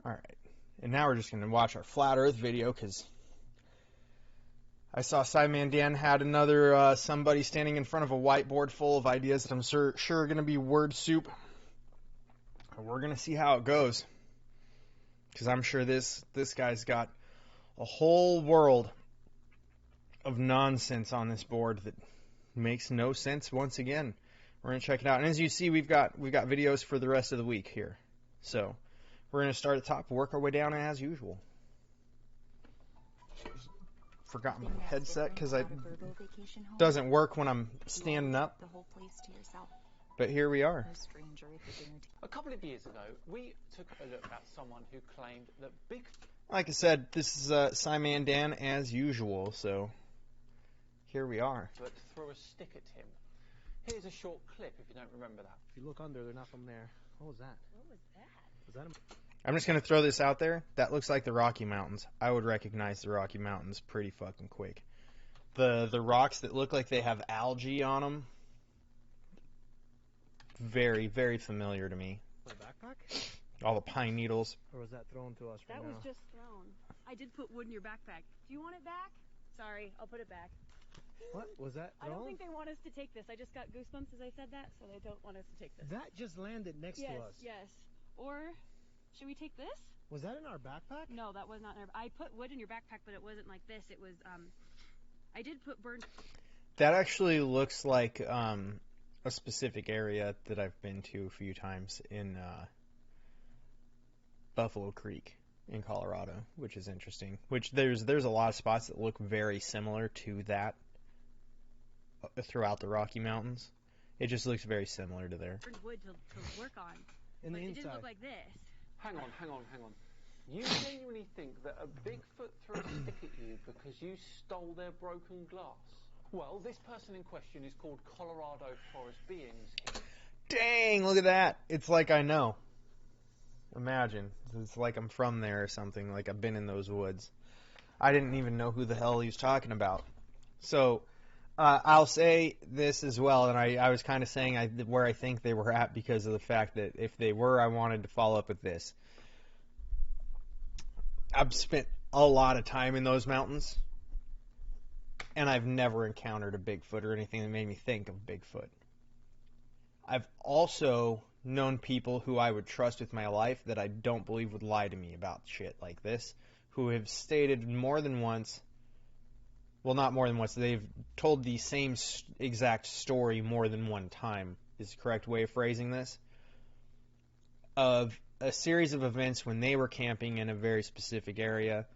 Alright, and now we're just going to watch our Flat Earth video, because I saw Simon Dan had another somebody standing in front of a whiteboard full of ideas that I'm sure are going to be word soup. We're going to see how it goes, because I'm sure this guy's got a whole world of nonsense on this board that makes no sense once again. We're going to check it out. And as you see, we've got videos for the rest of the week here. So we're going to start at the top, work our way down as usual. Forgot my headset because it doesn't work when I'm standing up. But here we are. A couple of years ago, we took a look at someone who claimed that Bigfoot... Like I said, this is Simon Dan as usual, so here we are. ...but threw a stick at him. Here's a short clip if you don't remember that. If you look under, they're not from there. What was that? What was that? Was that a... I'm just going to throw this out there. That looks like the Rocky Mountains. I would recognize the Rocky Mountains pretty fucking quick. The rocks that look like they have algae on them, very, very familiar to me. A backpack? All the pine needles. Or was that thrown to us right That now? was just thrown. I did put wood in your backpack. Do you want it back? Sorry, I'll put it back. What? Was that thrown? I don't think they want us to take this. I just got goosebumps as I said that, so they don't want us to take this. That just landed next to us. Yes. Or, should we take this? Was that in our backpack? No, that was not in our... I put wood in your backpack, but it wasn't like this. It was, I did put burnt... That actually looks like a specific area that I've been to a few times in Buffalo Creek in Colorado, which is interesting. Which there's a lot of spots that look very similar to that throughout the Rocky Mountains. It just looks very similar to there. wood to work on. In the but inside. It didn't look like this. Hang on. You genuinely think that a Bigfoot threw a stick at you because you stole their broken glass? Well, this person in question is called Colorado Forest Beings. Dang, look at that. It's like I know. Imagine. It's like I'm from there or something, like I've been in those woods. I didn't even know who the hell he was talking about. So, I'll say this as well, and I was kind of saying where I think they were at because of the fact that if they were, I wanted to follow up with this. I've spent a lot of time in those mountains, and I've never encountered a Bigfoot or anything that made me think of Bigfoot. I've also known people who I would trust with my life that I don't believe would lie to me about shit like this, who have stated more than once, well, not more than once, they've told the same exact story more than one time, is the correct way of phrasing this, of a series of events when they were camping in a very specific area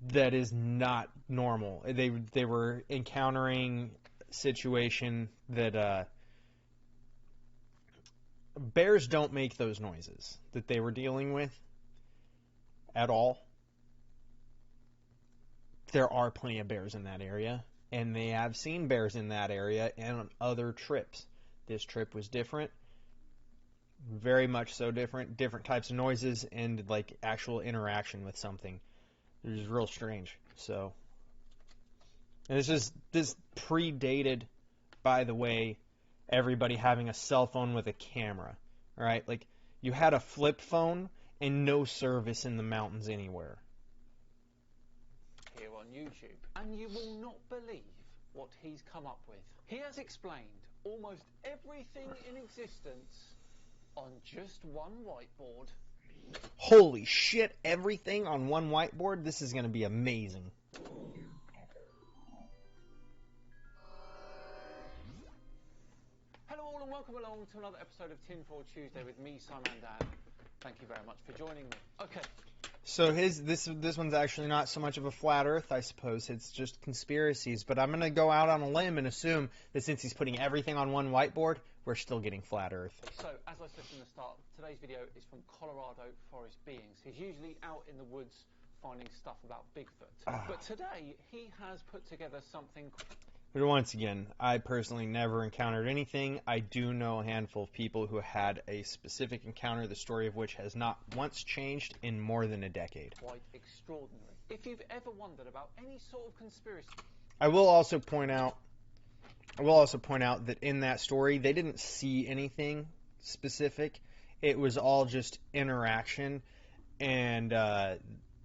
that is not normal. They were encountering a situation that bears don't make those noises that they were dealing with at all. There are plenty of bears in that area, and they have seen bears in that area and on other trips. This trip was different, very much so different types of noises and like actual interaction with something. It was real strange. So, and this predated, by the way, everybody having a cell phone with a camera. All right, like you had a flip phone and no service in the mountains anywhere. Here on YouTube, and you will not believe what he's come up with. He has explained almost everything in existence on just one whiteboard. Holy shit, everything on one whiteboard? This is going to be amazing. Hello all and welcome along to another episode of Tinfoil Tuesday with me, Simon Dan. Thank you very much for joining me. Okay. So this one's actually not so much of a flat earth, I suppose. It's just conspiracies. But I'm going to go out on a limb and assume that since he's putting everything on one whiteboard, we're still getting flat earth. So, as I said from the start, today's video is from Colorado Forest Beings. He's usually out in the woods finding stuff about Bigfoot. But today, he has put together something... But once again, I personally never encountered anything. I do know a handful of people who had a specific encounter, the story of which has not once changed in more than a decade. Quite extraordinary. If you've ever wondered about any sort of conspiracy... I will also point out that in that story, they didn't see anything specific. it was all just interaction and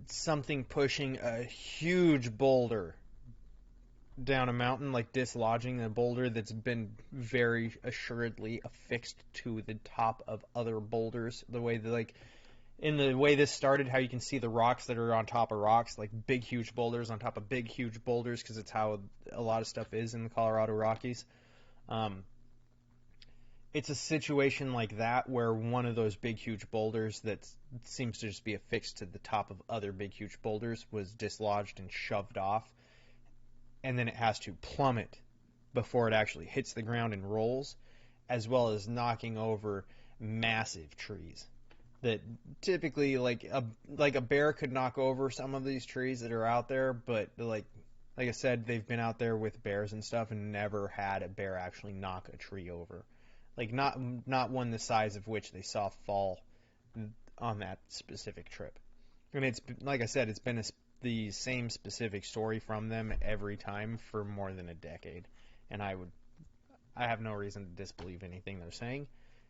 something pushing a huge boulder down a mountain, like dislodging a boulder that's been very assuredly affixed to the top of other boulders. The way that, like, in the way this started, how you can see the rocks that are on top of rocks, like big, huge boulders on top of big, huge boulders, because it's how a lot of stuff is in the Colorado Rockies. It's a situation like that where one of those big, huge boulders that seems to just be affixed to the top of other big, huge boulders was dislodged and shoved off. And then it has to plummet before it actually hits the ground and rolls, as well as knocking over massive trees that typically, like a bear could knock over some of these trees that are out there, but like I said, they've been out there with bears and stuff and never had a bear actually knock a tree over. Like not one the size of which they saw fall on that specific trip. And it's, like I said, it's been the same specific story from them every time for more than a decade. And I have no reason to disbelieve anything they're saying.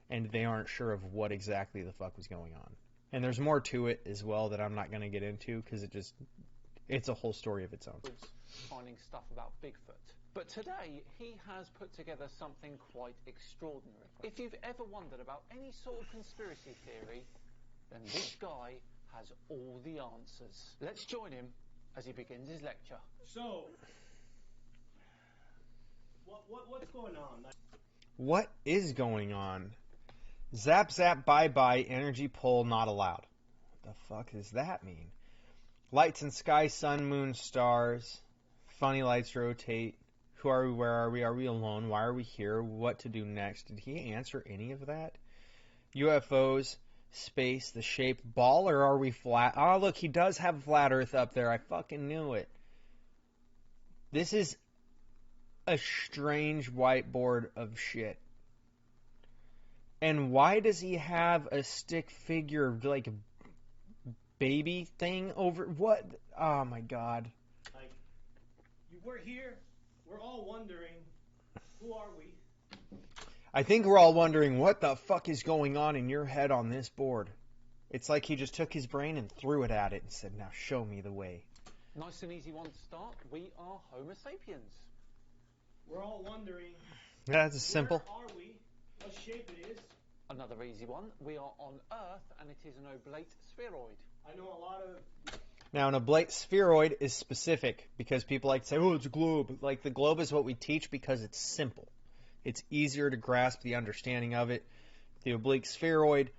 And they aren't sure of what exactly the fuck was going on. And there's more to it as well that I'm not going to get into because it's a whole story of its own. Finding stuff about Bigfoot. But today, he has put together something quite extraordinary. If you've ever wondered about any sort of conspiracy theory, then this guy has all the answers. Let's join him as he begins his lecture. So, what's going on? What is going on? Zap, zap, bye-bye, energy pull not allowed. What the fuck does that mean? Lights in sky, sun, moon, stars. Funny lights rotate. Who are we? Where are we? Are we alone? Why are we here? What to do next? Did he answer any of that? UFOs, space, the shape, ball, or are we flat? Oh, look, he does have flat Earth up there. I fucking knew it. This is a strange whiteboard of shit. And why does he have a stick figure, like, baby thing over... What? Oh, my God. Like, we're here. We're all wondering, who are we? I think we're all wondering what the fuck is going on in your head on this board. It's like he just took his brain and threw it at it and said, now show me the way. Nice and easy one to start. We are Homo sapiens. We're all wondering, That's simple. where are we? What shape it is? Another easy one. We are on Earth, and it is an oblate spheroid. I know a lot of... Now, an oblate spheroid is specific because people like to say, oh, it's a globe. Like, the globe is what we teach because it's simple. It's easier to grasp the understanding of it. The oblique spheroid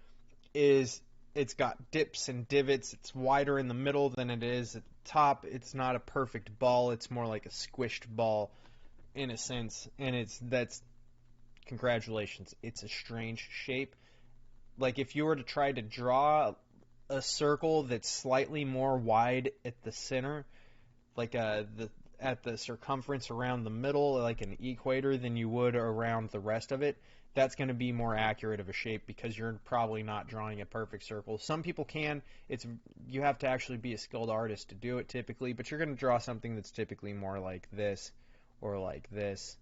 it's got dips and divots. It's wider in the middle than it is at the top. It's not a perfect ball. It's more like a squished ball in a sense. And congratulations. It's a strange shape. Like, if you were to try to draw a circle that's slightly more wide at the center, like at the circumference around the middle, like an equator, than you would around the rest of it, that's going to be more accurate of a shape because you're probably not drawing a perfect circle. Some people can. You have to actually be a skilled artist to do it typically, but you're going to draw something that's typically more like this or like this.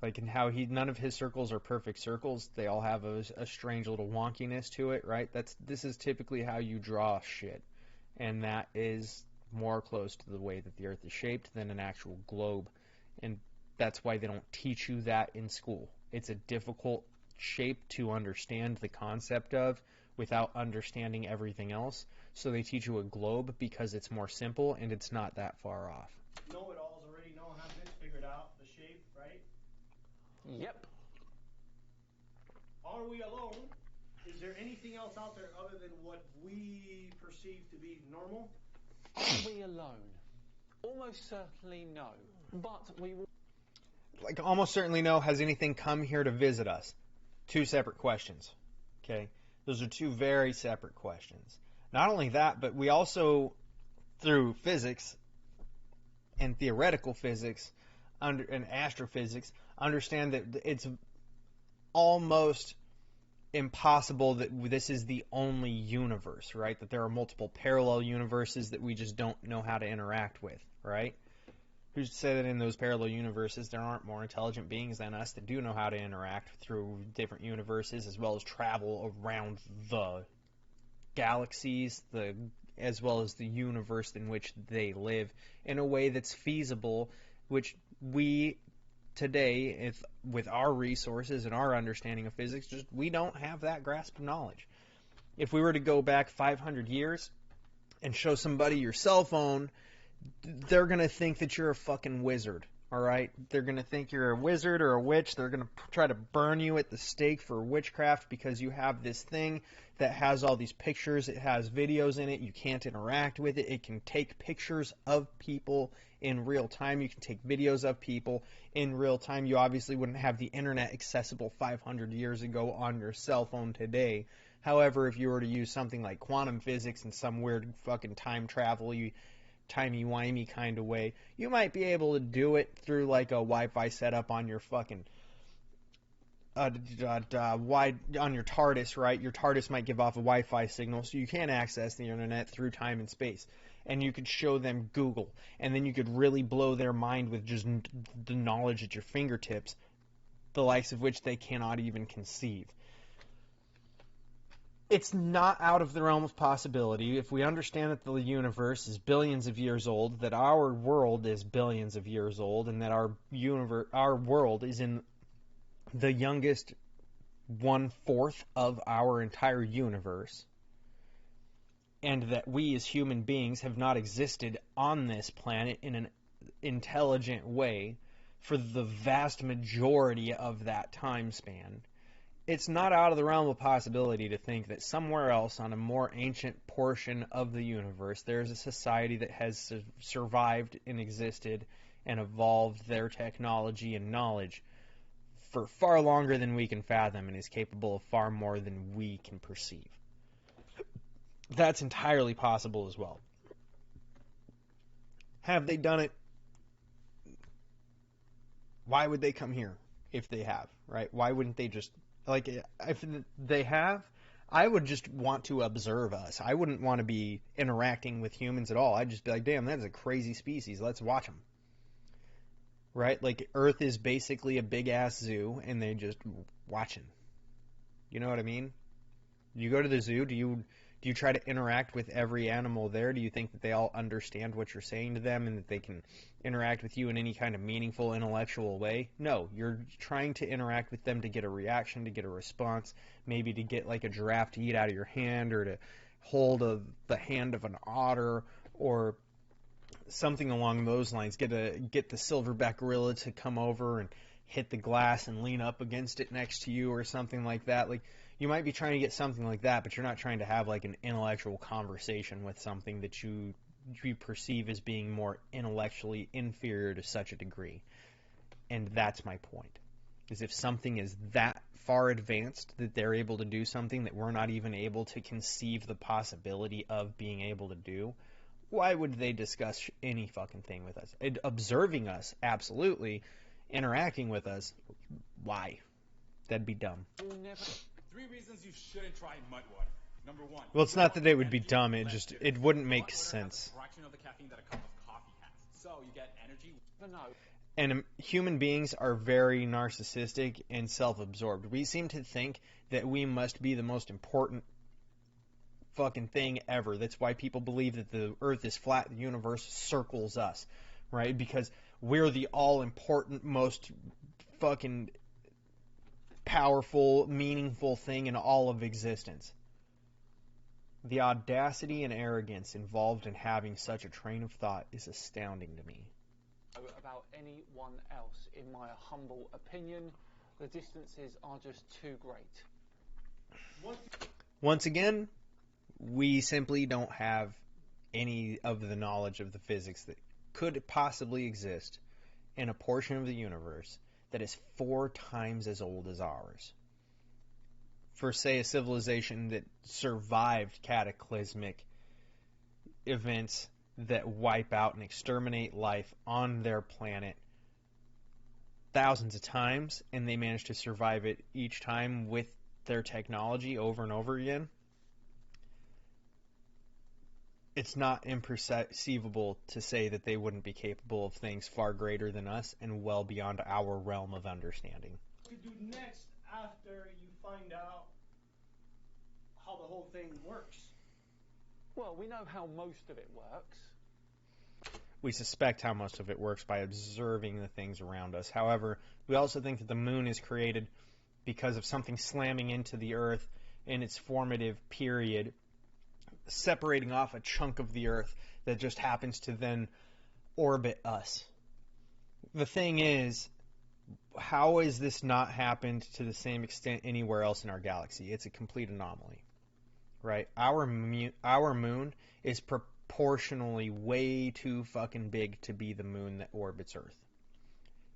Like in how none of his circles are perfect circles. They all have a strange little wonkiness to it, right? This is typically how you draw shit. And that is more close to the way that the Earth is shaped than an actual globe. And that's why they don't teach you that in school. It's a difficult shape to understand the concept of without understanding everything else. So they teach you a globe because it's more simple and it's not that far off. Know-it-alls already have this figured out, the shape, right? Yep. Are we alone? Is there anything else out there other than what we perceive to be normal? Are we alone? Almost certainly no. But we will... Like, almost certainly no. Has anything come here to visit us? Two separate questions. Okay? Those are two very separate questions. Not only that, but we also, through physics and theoretical physics and astrophysics, understand that it's almost impossible that this is the only universe, right? That there are multiple parallel universes that we just don't know how to interact with, right? Who's to say that in those parallel universes there aren't more intelligent beings than us that do know how to interact through different universes as well as travel around the galaxies, as well as the universe in which they live in a way that's feasible, which we today, with our resources and our understanding of physics, we don't have that grasp of knowledge. If we were to go back 500 years and show somebody your cell phone, they're going to think that you're a fucking wizard, all right? They're going to think you're a wizard or a witch. They're going to try to burn you at the stake for witchcraft because you have this thing that has all these pictures. It has videos in it. You can't interact with it. It can take pictures of people in real time. You can take videos of people in real time. You obviously wouldn't have the internet accessible 500 years ago on your cell phone today. However, if you were to use something like quantum physics and some weird fucking time travel, timey-wimey kind of way, you might be able to do it through like a Wi-Fi setup on your fucking on your TARDIS, right? Your TARDIS might give off a Wi-Fi signal, so you can access the internet through time and space. And you could show them Google, and then you could really blow their mind with just the knowledge at your fingertips, the likes of which they cannot even conceive. It's not out of the realm of possibility, if we understand that the universe is billions of years old, that our world is billions of years old, and that our world is in the youngest 1/4 of our entire universe, and that we as human beings have not existed on this planet in an intelligent way for the vast majority of that time span. It's not out of the realm of possibility to think that somewhere else on a more ancient portion of the universe there's a society that has survived and existed and evolved their technology and knowledge for far longer than we can fathom and is capable of far more than we can perceive. That's entirely possible as well. Have they done it? Why would they come here if they have, right? Why wouldn't they just... Like, if they have, I would just want to observe us. I wouldn't want to be interacting with humans at all. I'd just be like, damn, that is a crazy species. Let's watch them. Right? Like, Earth is basically a big-ass zoo, and they just watching. You know what I mean? You go to the zoo, do you try to interact with every animal there? Do you think that they all understand what you're saying to them and that they can interact with you in any kind of meaningful, intellectual way? No, you're trying to interact with them to get a reaction, to get a response, maybe to get like a giraffe to eat out of your hand or to hold the hand of an otter or something along those lines. Get the silverback gorilla to come over and hit the glass and lean up against it next to you or something like that. Like, you might be trying to get something like that, but you're not trying to have like an intellectual conversation with something that you perceive as being more intellectually inferior to such a degree. And that's my point. Is if something is that far advanced that they're able to do something that we're not even able to conceive the possibility of being able to do, why would they discuss any fucking thing with us? Observing us, absolutely. Interacting with us, why? That'd be dumb. 3 reasons you shouldn't try mud water. Number 1. Well, it's not that it would be dumb. It wouldn't make sense. Fraction of the caffeine that a cup of coffee has. So you get energy. And human beings are very narcissistic and self-absorbed. We seem to think that we must be the most important fucking thing ever. That's why people believe that the Earth is flat, the universe circles us, right? Because we're the all-important, most fucking powerful, meaningful thing in all of existence. The audacity and arrogance involved in having such a train of thought is astounding to me. About anyone else, in my humble opinion, the distances are just too great. Once again, we simply don't have any of the knowledge of the physics that could possibly exist in a portion of the universe that is 4 times as old as ours. For, say, a civilization that survived cataclysmic events that wipe out and exterminate life on their planet thousands of times, and they managed to survive it each time with their technology over and over again. it's not imperceivable to say that they wouldn't be capable of things far greater than us and well beyond our realm of understanding. What you do next after you find out how the whole thing works? Well, we know how most of it works. We suspect how most of it works by observing the things around us. However, we also think that the moon is created because of something slamming into the Earth in its formative period, separating off a chunk of the Earth that just happens to then orbit us. The thing is, how has this not happened to the same extent anywhere else in our galaxy? It's a complete anomaly, right? Our moon is proportionally way too fucking big to be the moon that orbits Earth.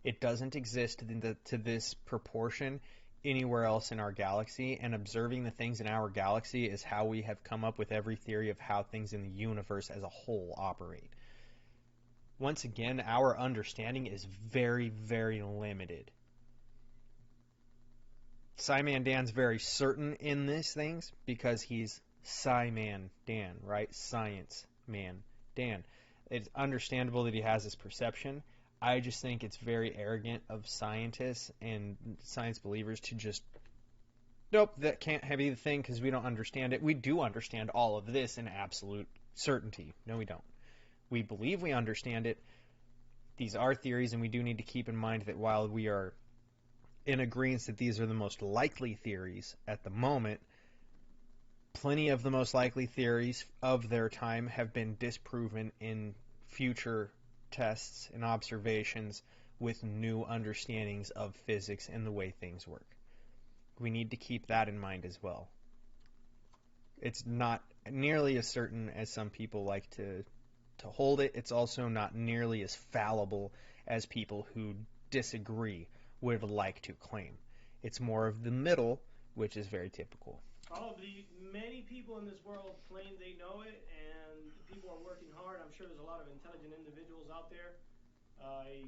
It doesn't exist to this proportion anywhere else in our galaxy, and observing the things in our galaxy is how we have come up with every theory of how things in the universe as a whole operate. Once again, our understanding is very, very limited. Psi-Man Dan's very certain in these things because he's Psi-Man Dan, right? Science Man Dan. It's understandable that he has this perception. I just think it's very arrogant of scientists and science believers to just, nope, that can't be the thing because we don't understand it. We do understand all of this in absolute certainty. No, we don't. We believe we understand it. These are theories, and we do need to keep in mind that while we are in agreement that these are the most likely theories at the moment, plenty of the most likely theories of their time have been disproven in future tests and observations with new understandings of physics and the way things work. We need to keep that in mind as well. It's not nearly as certain as some people like to hold it. It's also not nearly as fallible as people who disagree would like to claim. It's more of the middle, which is very typical. Probably many people in this world claim they know it, and people are working hard. I'm sure there's a lot of intelligent individuals out there. I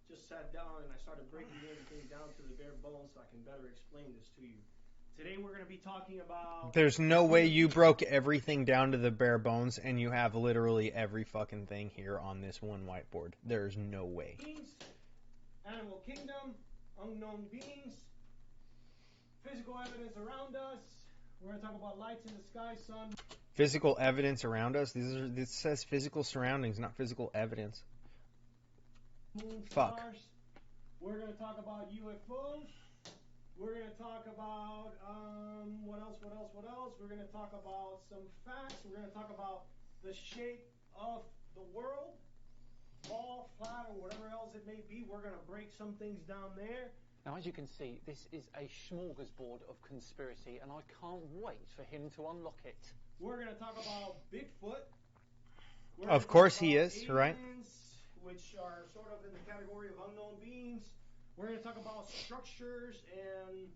just sat down and I started breaking everything down to the bare bones so I can better explain this to you. Today we're going to be talking about... There's no way you broke everything down to the bare bones and you have literally every fucking thing here on this one whiteboard. There's no way. Animal kingdom, unknown beings, physical evidence around us. We're going to talk about lights in the sky, sun. Physical evidence around us? This says physical surroundings, not physical evidence. Moon, Fuck. stars. We're going to talk about UFOs. We're going to talk about, what else? We're going to talk about some facts. We're going to talk about the shape of the world. Ball, flat, or whatever else it may be. We're going to break some things down there. Now, as you can see, this is a smorgasbord of conspiracy, and I can't wait for him to unlock it. We're going to talk about Bigfoot. Of course he is, aliens, right? Which are sort of in the category of unknown beings. We're going to talk about structures and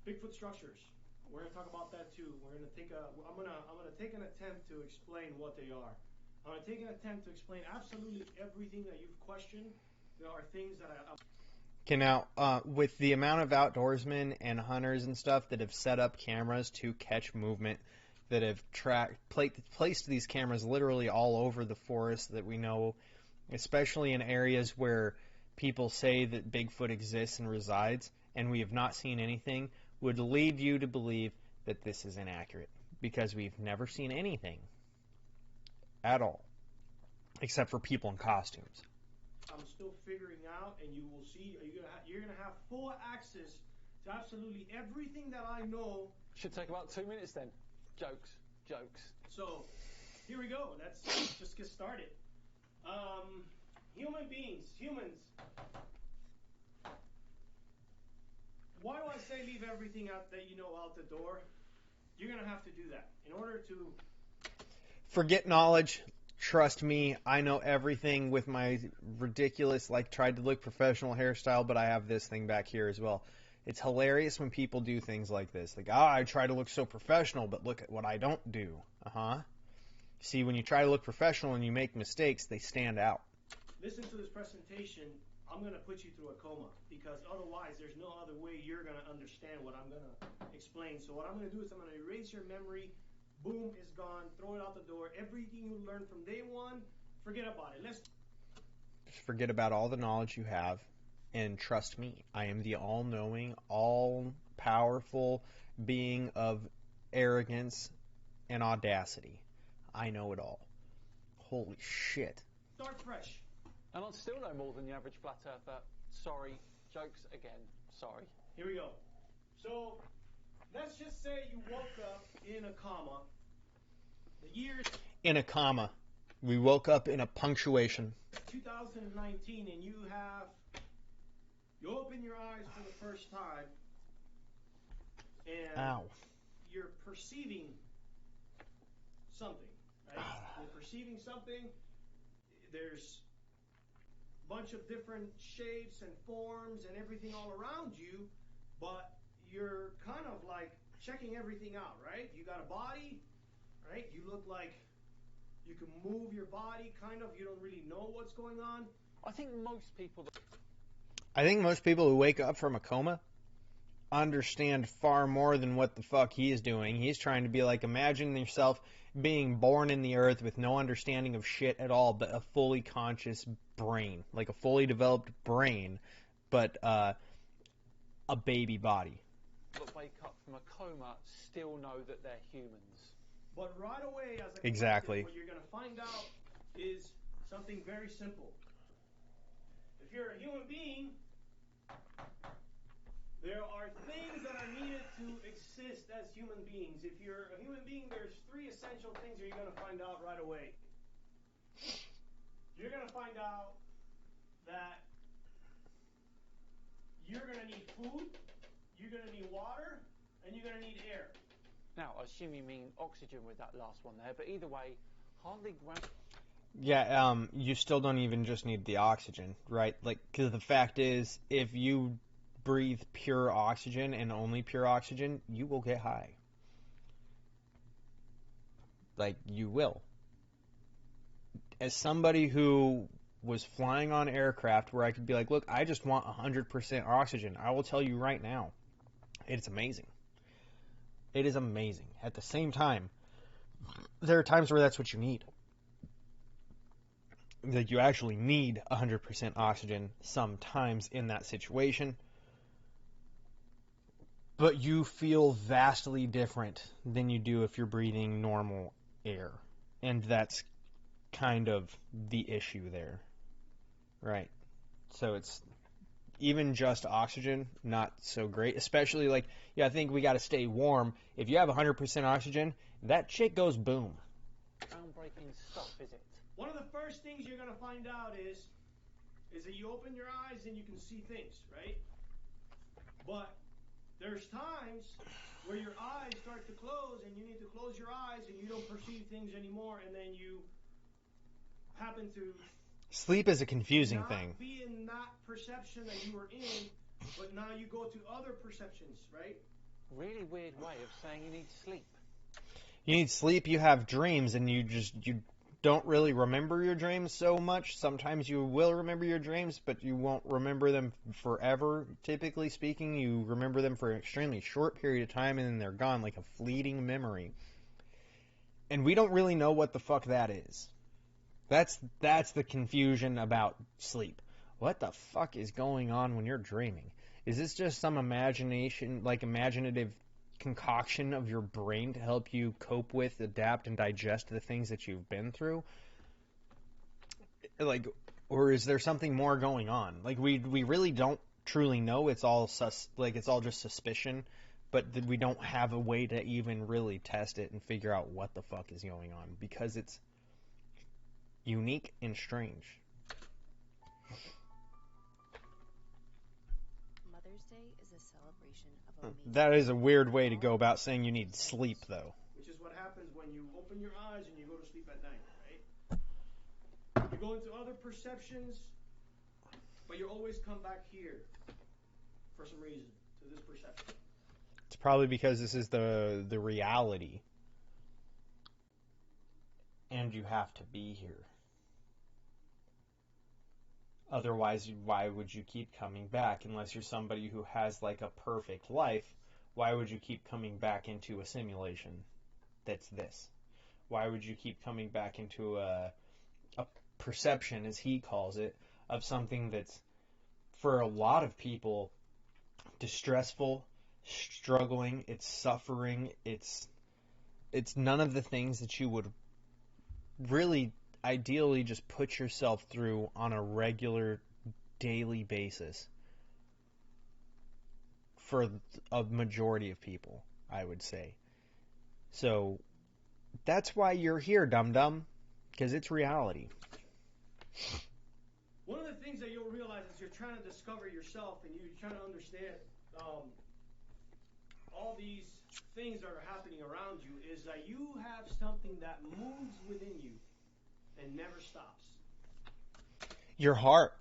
Bigfoot structures. We're going to talk about that too. I'm going to take an attempt to explain what they are. I'm going to take an attempt to explain absolutely everything that you've questioned. There are things that Okay, now, with the amount of outdoorsmen and hunters and stuff that have set up cameras to catch movement, that have placed these cameras literally all over the forest that we know, especially in areas where people say that Bigfoot exists and resides, and we have not seen anything, would lead you to believe that this is inaccurate, because we've never seen anything at all, except for people in costumes. I'm still figuring out, and you will see, you're gonna have full access to absolutely everything that I know. Should take about 2 minutes then. Jokes. So, here we go. Let's just get started. Humans. Why do I say leave everything out that you know out the door? You're gonna have to do that in order to... Forget knowledge. Trust me, I know everything with my ridiculous, tried to look professional hairstyle, but I have this thing back here as well. It's hilarious when people do things like this. I try to look so professional, but look at what I don't do. See, when you try to look professional and you make mistakes, they stand out. Listen to this presentation. I'm going to put you through a coma, because otherwise there's no other way you're going to understand what I'm going to explain. So what I'm going to do is I'm going to erase your memory boom, is gone. Throw it out the door. Everything you learned from day one, forget about it. Let's Just forget about all the knowledge you have and trust me. I am the all-knowing, all-powerful being of arrogance and audacity. I know it all. Holy shit. start fresh. And I'll still know more than the average flat earther. Sorry, jokes again. Sorry. Here we go. So, let's just say you woke up in a comma. The year is In a comma. We woke up in a punctuation. 2019, and you open your eyes for the first time, and Ow. you're perceiving something, right? You're perceiving something. There's a bunch of different shapes and forms and everything all around you, but you're kind of like checking everything out, right? You got a body, right? You look like you can move your body, kind of. You don't really know what's going on. I think most people who wake up from a coma understand far more than what the fuck he is doing. He's trying to be like, imagine yourself being born in the earth with no understanding of shit at all, but a fully conscious brain, like a fully developed brain, but a baby body. that wake up from a coma still know that they're humans. But right away, as a Exactly. collective, what you're going to find out is something very simple. If you're a human being, there are things that are needed to exist as human beings. If you're a human being, there's 3 essential things that you're going to find out right away. You're going to find out that you're going to need food, you're going to need water, and you're going to need air. Now, I assume you mean oxygen with that last one there, but either way, hardly Yeah, you still don't even just need the oxygen, right? Like, because the fact is, if you breathe pure oxygen and only pure oxygen, you will get high. Like, you will. As somebody who was flying on aircraft where I could be like, look, I just want 100% oxygen, I will tell you right now, it's amazing. It is amazing. At the same time, there are times where that's what you need. That you actually need 100% oxygen sometimes in that situation. But you feel vastly different than you do if you're breathing normal air. And that's kind of the issue there. Right. So it's even just oxygen, not so great. Especially like, I think we got to stay warm. If you have 100% oxygen, that shit goes boom. groundbreaking stuff, is it? One of the first things you're going to find out is that you open your eyes and you can see things, right? But there's times where your eyes start to close and you need to close your eyes and you don't perceive things anymore, and then you happen to Sleep is a confusing not thing. be in that perception that you were in, but now you go to other perceptions, right? Really weird way of saying you need sleep. You need sleep, you have dreams, and you don't really remember your dreams so much. Sometimes you will remember your dreams, but you won't remember them forever, typically speaking. You remember them for an extremely short period of time, and then they're gone, like a fleeting memory. And we don't really know what the fuck that is. That's the confusion about sleep. What the fuck is going on when you're dreaming? Is this just some imaginative concoction of your brain to help you cope with, adapt, and digest the things that you've been through? Like, or is there something more going on? Like, we really don't truly know. It's all it's all just suspicion, but we don't have a way to even really test it and figure out what the fuck is going on, because it's unique and strange. Mother's Day is a celebration of amazing. That is a weird way to go about saying you need sleep, though. Which is what happens when you open your eyes and you go to sleep at night, right? You go into other perceptions, but you always come back here for some reason, to this perception. It's probably because this is the reality. And you have to be here. Otherwise, why would you keep coming back? Unless you're somebody who has like a perfect life, why would you keep coming back into a simulation? that's this? Why would you keep coming back into a perception, as he calls it, of something that's, for a lot of people, distressful, struggling, it's suffering, it's none of the things that you would really ideally just put yourself through on a regular daily basis for a majority of people, I would say. So that's why you're here, dum-dum, because it's reality. One of the things that you'll realize as you're trying to discover yourself and you're trying to understand all these things that are happening around you is that you have something that moves within you and never stops. Your heart,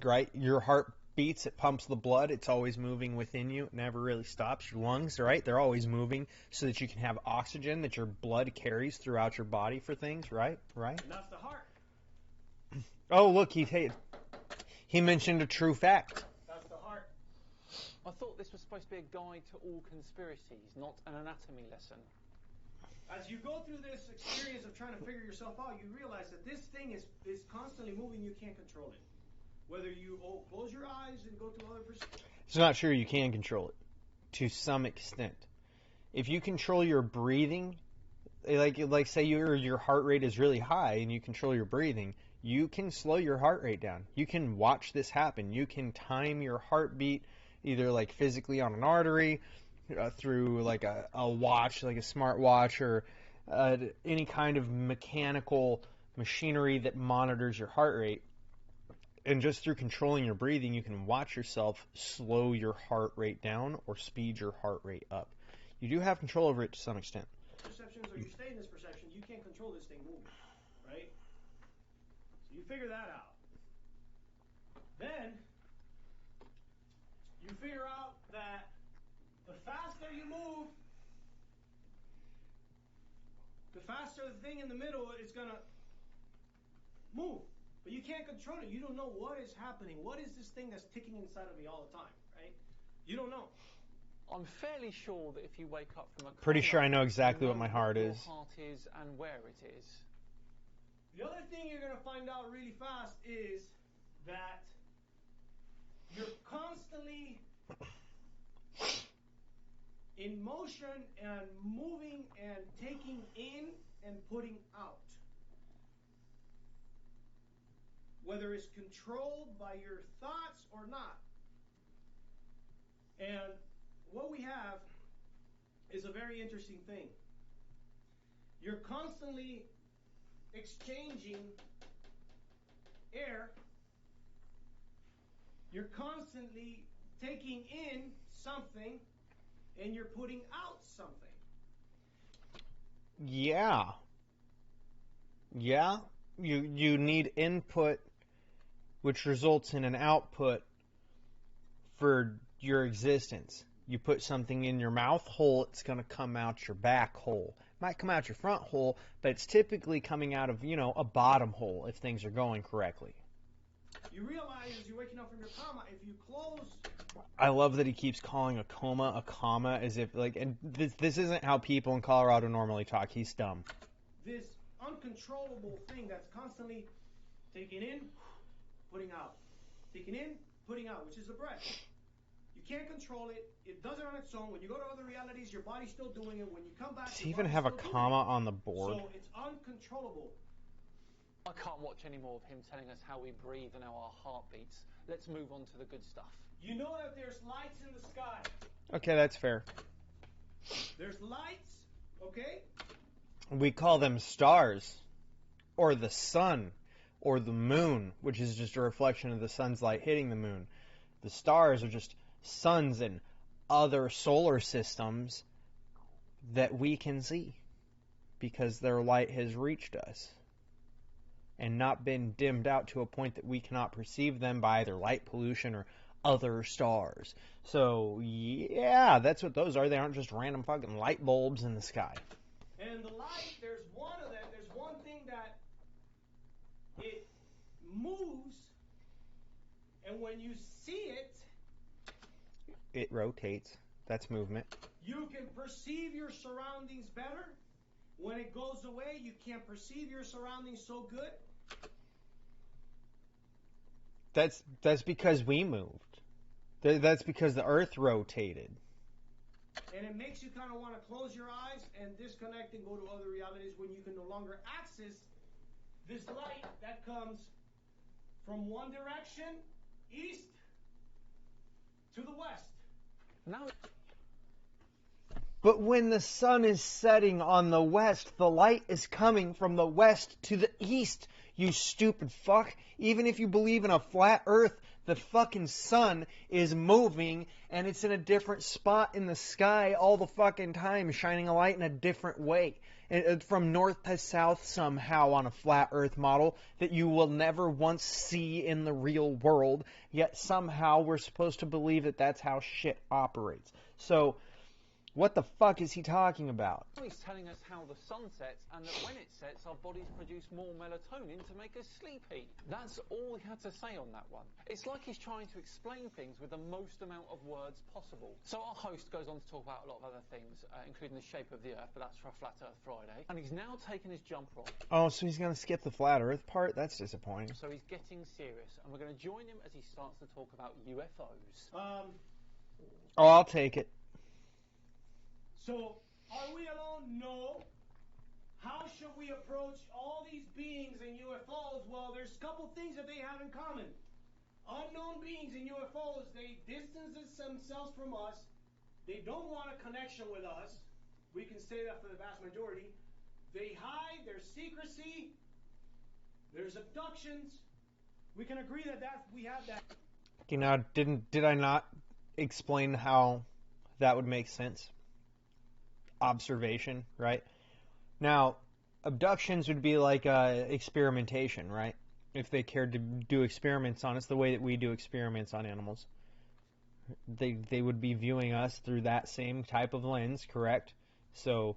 right? Your heart beats, it pumps the blood, it's always moving within you, it never really stops. Your lungs, right? They're always moving so that you can have oxygen that your blood carries throughout your body for things, right? Right? And that's the heart. Oh, look, he mentioned a true fact. That's the heart. I thought this was supposed to be a guide to all conspiracies, not an anatomy lesson. As you go through this experience of trying to figure yourself out, you realize that this thing is constantly moving. You can't control it. Whether you close your eyes and go to other perspectives. It's not sure you can control it to some extent. If you control your breathing, like say your heart rate is really high and you control your breathing, you can slow your heart rate down. You can watch this happen. You can time your heartbeat either like physically on an artery, through like a watch, like a smart watch, or any kind of mechanical machinery that monitors your heart rate. And just through controlling your breathing, you can watch yourself slow your heart rate down or speed your heart rate up. You do have control over it to some extent. Perceptions, or you stay in this perception, you can't control this thing moving, right? So you figure that out. Then you figure out that the faster you move, the faster the thing in the middle is going to move. But you can't control it. You don't know what is happening. What is this thing that's ticking inside of me all the time, right? You don't know. I'm fairly sure that if you wake up from a coma, Pretty sure I know exactly you what my heart your is. heart is and where it is. The other thing you're going to find out really fast is that you're constantly in motion and moving and taking in and putting out. Whether it's controlled by your thoughts or not. And what we have is a very interesting thing. You're constantly exchanging air. You're constantly taking in something and you're putting out something. Yeah. You need input, which results in an output for your existence. You put something in your mouth hole, it's going to come out your back hole. It might come out your front hole, but it's typically coming out of, a bottom hole if things are going correctly. You realize as you're waking up from your coma, if you close... I love that he keeps calling a coma a comma as if, and this isn't how people in Colorado normally talk. He's dumb. This uncontrollable thing that's constantly taking in, putting out. Taking in, putting out, which is the breath. You can't control it. It does it on its own. When you go to other realities, your body's still doing it. When you come back, does he even have a comma on the board? So it's uncontrollable. I can't watch any more of him telling us how we breathe and how our heart beats. Let's move on to the good stuff. You know that there's lights in the sky. Okay, that's fair. There's lights, okay? We call them stars, or the sun, or the moon, which is just a reflection of the sun's light hitting the moon. The stars are just suns and other solar systems that we can see because their light has reached us and not been dimmed out to a point that we cannot perceive them by either light pollution or other stars. So, yeah, that's what those are. They aren't just random fucking light bulbs in the sky. And the light, there's one of them. There's one thing that it moves, and when you see it, it rotates. That's movement. You can perceive your surroundings better. When it goes away, you can't perceive your surroundings so good. That's because we moved. That's because the Earth rotated. And it makes you kind of want to close your eyes and disconnect and go to other realities when you can no longer access this light that comes from one direction, east, to the west. Now, But when the sun is setting on the west, the light is coming from the west to the east, you stupid fuck. Even if you believe in a flat earth, the fucking sun is moving and it's in a different spot in the sky all the fucking time, shining a light in a different way. From north to south somehow on a flat earth model that you will never once see in the real world, yet somehow we're supposed to believe that that's how shit operates. So, what the fuck is he talking about? he's telling us how the sun sets, and that when it sets, our bodies produce more melatonin to make us sleepy. That's all he had to say on that one. It's like he's trying to explain things with the most amount of words possible. So our host goes on to talk about a lot of other things, including the shape of the Earth, but that's for a Flat Earth Friday. And he's now taken his jumper off. Oh, so he's going to skip the flat earth part? That's disappointing. So he's getting serious, and we're going to join him as he starts to talk about UFOs. Oh, I'll take it. So, are we alone? No. How should we approach all these beings and UFOs? Well, there's a couple things that they have in common. Unknown beings and UFOs, they distance themselves from us. They don't want a connection with us. We can say that for the vast majority. They hide, there's secrecy, there's abductions. We can agree that we have that. You know, did I not explain how that would make sense? Observation, right? Now, abductions would be like experimentation, right? If they cared to do experiments on us the way that we do experiments on animals. They would be viewing us through that same type of lens, correct? So,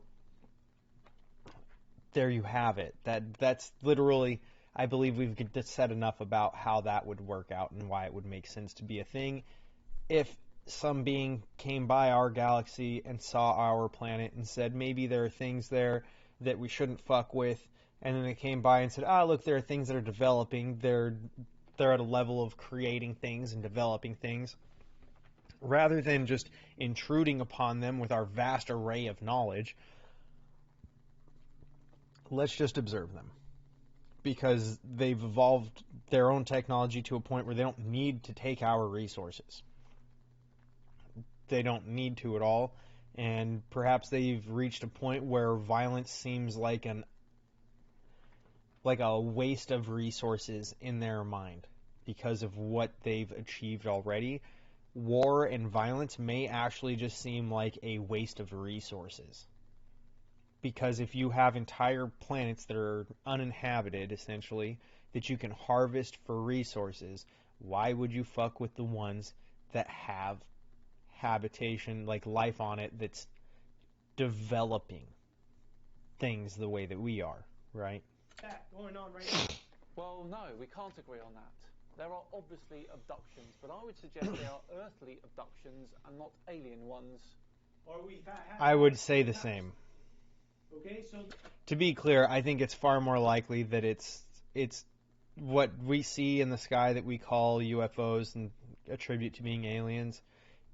there you have it. That's literally, I believe we've said enough about how that would work out and why it would make sense to be a thing. If some being came by our galaxy and saw our planet and said maybe there are things there that we shouldn't fuck with, and then they came by and said, look, there are things that are developing, they're at a level of creating things and developing things, rather than just intruding upon them with our vast array of knowledge, let's just observe them, because they've evolved their own technology to a point where they don't need to take our resources. They don't need to at all, and perhaps they've reached a point where violence seems like a waste of resources in their mind because of what they've achieved already. War and violence may actually just seem like a waste of resources, because if you have entire planets that are uninhabited, essentially, that you can harvest for resources, why would you fuck with the ones that have habitation, like life on it, that's developing things the way that we are, right? That going on right now. Well, no, we can't agree on that. There are obviously abductions, but I would suggest they are earthly abductions and not alien ones. Or I would say the same. Okay, so To be clear, I think it's far more likely that it's what we see in the sky that we call UFOs and attribute to being aliens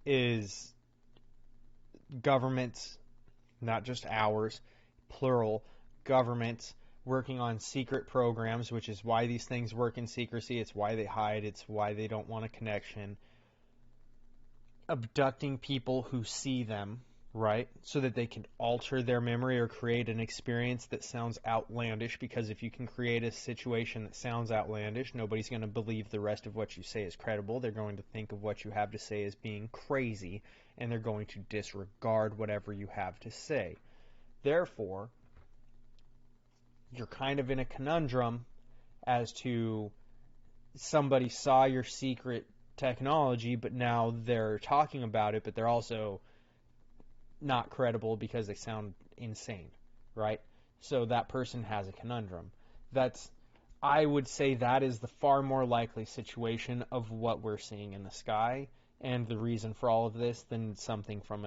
is governments, not just ours, plural, governments working on secret programs, which is why these things work in secrecy. It's why they hide. It's why they don't want a connection. Abducting people who see them, right? So that they can alter their memory or create an experience that sounds outlandish, because if you can create a situation that sounds outlandish, nobody's going to believe the rest of what you say is credible. They're going to think of what you have to say as being crazy, and they're going to disregard whatever you have to say. Therefore, you're kind of in a conundrum as to somebody saw your secret technology, but now they're talking about it, but they're also not credible because they sound insane, right? So that person has a conundrum. I would say that is the far more likely situation of what we're seeing in the sky, and the reason for all of this than something from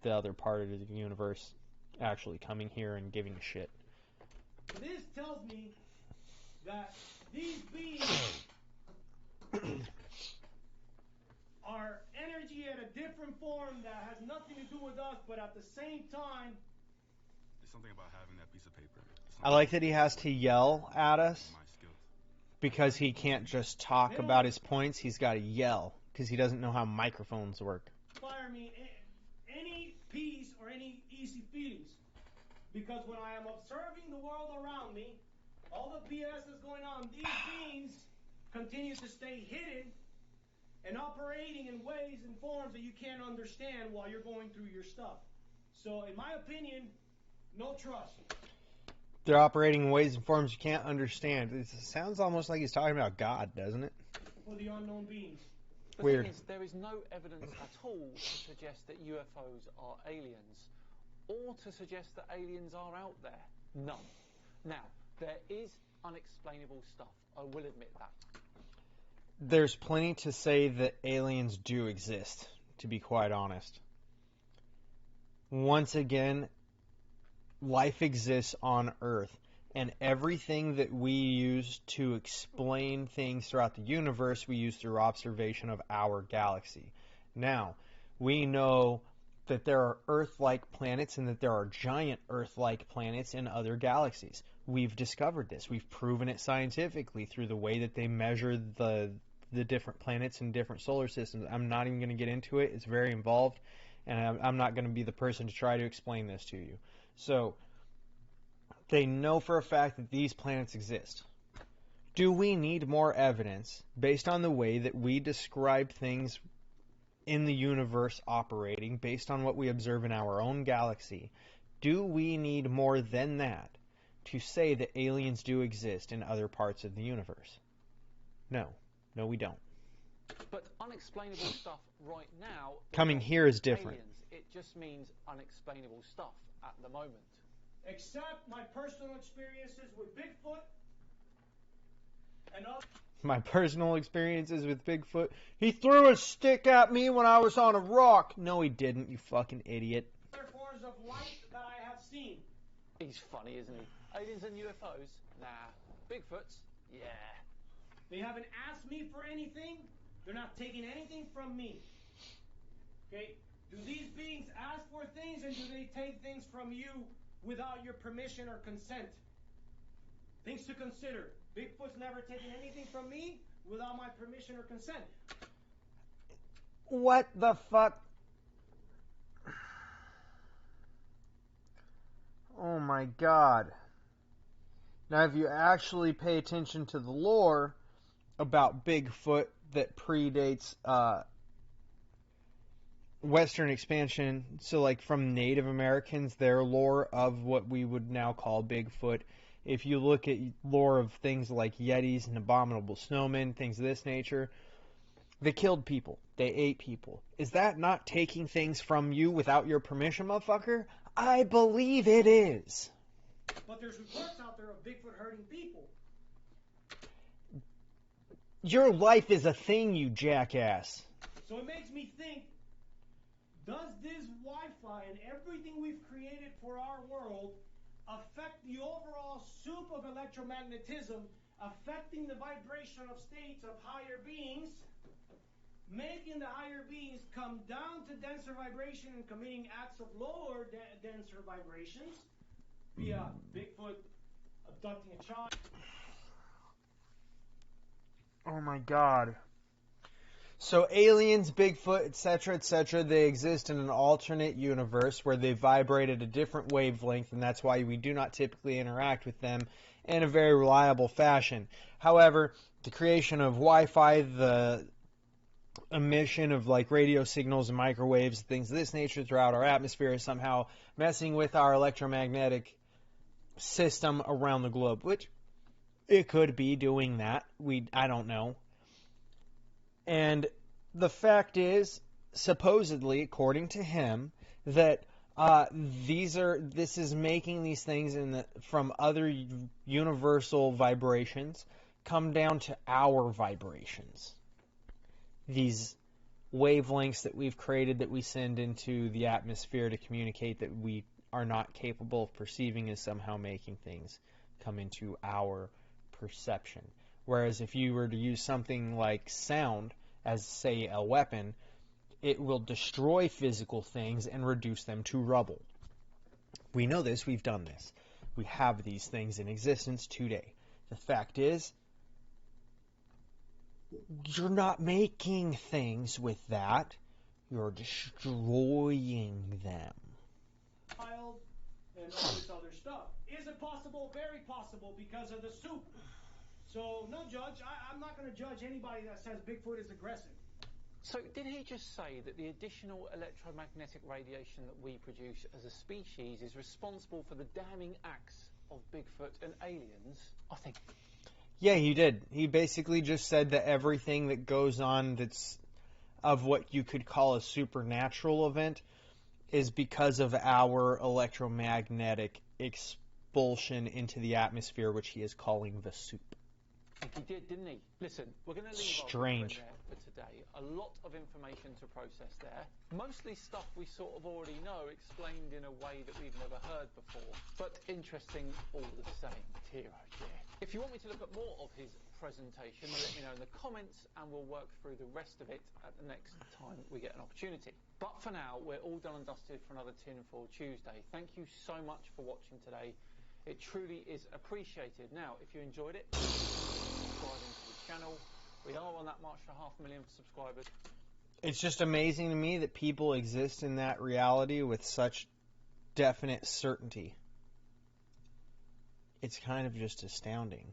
the other part of the universe actually coming here and giving a shit. This tells me that these beings are energy at a different form that has nothing to do with us, but at the same time, There's something about having that piece of paper. I like that he has to yell at us My skills. because he can't just talk about his points. He's got to yell because he doesn't know how microphones work. inspire me any peace or any easy feelings. Because when I am observing the world around me, all the BS that's going on, these beings continue to stay hidden and operating in ways and forms that you can't understand while you're going through your stuff. So, in my opinion, no trust. They're operating in ways and forms you can't understand. It sounds almost like he's talking about God, doesn't it? For the unknown beings. The Weird. thing is, there is no evidence at all to suggest that UFOs are aliens, or to suggest that aliens are out there. None. Now, there is unexplainable stuff. I will admit that. There's plenty to say that aliens do exist, to be quite honest. Once again, life exists on Earth, and everything that we use to explain things throughout the universe, we use through observation of our galaxy. Now, we know that there are Earth-like planets and that there are giant Earth-like planets in other galaxies. We've discovered this. We've proven it scientifically through the way that they measure the different planets in different solar systems. I'm not even going to get into it. It's very involved, and I'm not going to be the person to try to explain this to you. So, they know for a fact that these planets exist. Do we need more evidence based on the way that we describe things in the universe operating, based on what we observe in our own galaxy? Do we need more than that to say that aliens do exist in other parts of the universe? No. No, we don't. But unexplainable stuff right now... Coming here is different. Aliens. It just means unexplainable stuff at the moment. Except my personal experiences with Bigfoot and other... My personal experiences with Bigfoot. He threw a stick at me when I was on a rock. No, he didn't, you fucking idiot. other forms of light that I have seen. He's funny, isn't he? Aliens and UFOs? Nah. Bigfoots? Yeah. They haven't asked me for anything. They're not taking anything from me. Okay? Do these beings ask for things, and do they take things from you without your permission or consent? Things to consider. Bigfoot's never taken anything from me without my permission or consent. What the fuck? Oh my god. Now, if you actually pay attention to the lore about Bigfoot that predates Western expansion, so like from Native Americans, their lore of what we would now call Bigfoot, if you look at lore of things like Yetis and abominable snowmen, things of this nature, they killed people. They ate people. Is that not taking things from you without your permission, motherfucker? I believe it is. But there's reports out there of Bigfoot hurting people. Your life is a thing, you jackass. So it makes me think, does this Wi-Fi and everything we've created for our world affect the overall soup of electromagnetism, affecting the vibrational states of higher beings, making the higher beings come down to denser vibration and committing acts of lower denser vibrations via Bigfoot abducting a child? Oh my god. So aliens, Bigfoot, etc., they exist in an alternate universe where they vibrate at a different wavelength, and that's why we do not typically interact with them in a very reliable fashion. However, the creation of Wi-Fi, the emission of like radio signals and microwaves, things of this nature throughout our atmosphere is somehow messing with our electromagnetic system around the globe, which it could be doing that. I don't know. And the fact is, supposedly, according to him, that this is making these things from other universal vibrations come down to our vibrations. These wavelengths that we've created that we send into the atmosphere to communicate that we are not capable of perceiving is somehow making things come into our perception. Whereas if you were to use something like sound as, say, a weapon, it will destroy physical things and reduce them to rubble. We know this, we've done this. We have these things in existence today. The fact is, you're not making things with that. You're destroying them. Child and all this other stuff. Is it possible? Very possible because of the soup. So, no judge. I'm not going to judge anybody that says Bigfoot is aggressive. So did he just say that the additional electromagnetic radiation that we produce as a species is responsible for the damning acts of Bigfoot and aliens? I think. Yeah, he did. He basically just said that everything that goes on that's of what you could call a supernatural event is because of our electromagnetic expulsion into the atmosphere, which he is calling the soup. I think he did, didn't he? Listen, we're going to leave Strange. our there for today. A lot of information to process there. Mostly stuff we sort of already know, explained in a way that we've never heard before. But interesting all the same. Tiro, yeah. If you want me to look at more of his presentation, let me know in the comments and we'll work through the rest of it at the next time we get an opportunity. But for now, we're all done and dusted for another Tinfoil Tuesday. Thank you so much for watching today. It truly is appreciated. Now, if you enjoyed it, subscribing to the channel. We are on that march for 500,000 subscribers. It's just amazing to me that people exist in that reality with such definite certainty. It's kind of just astounding.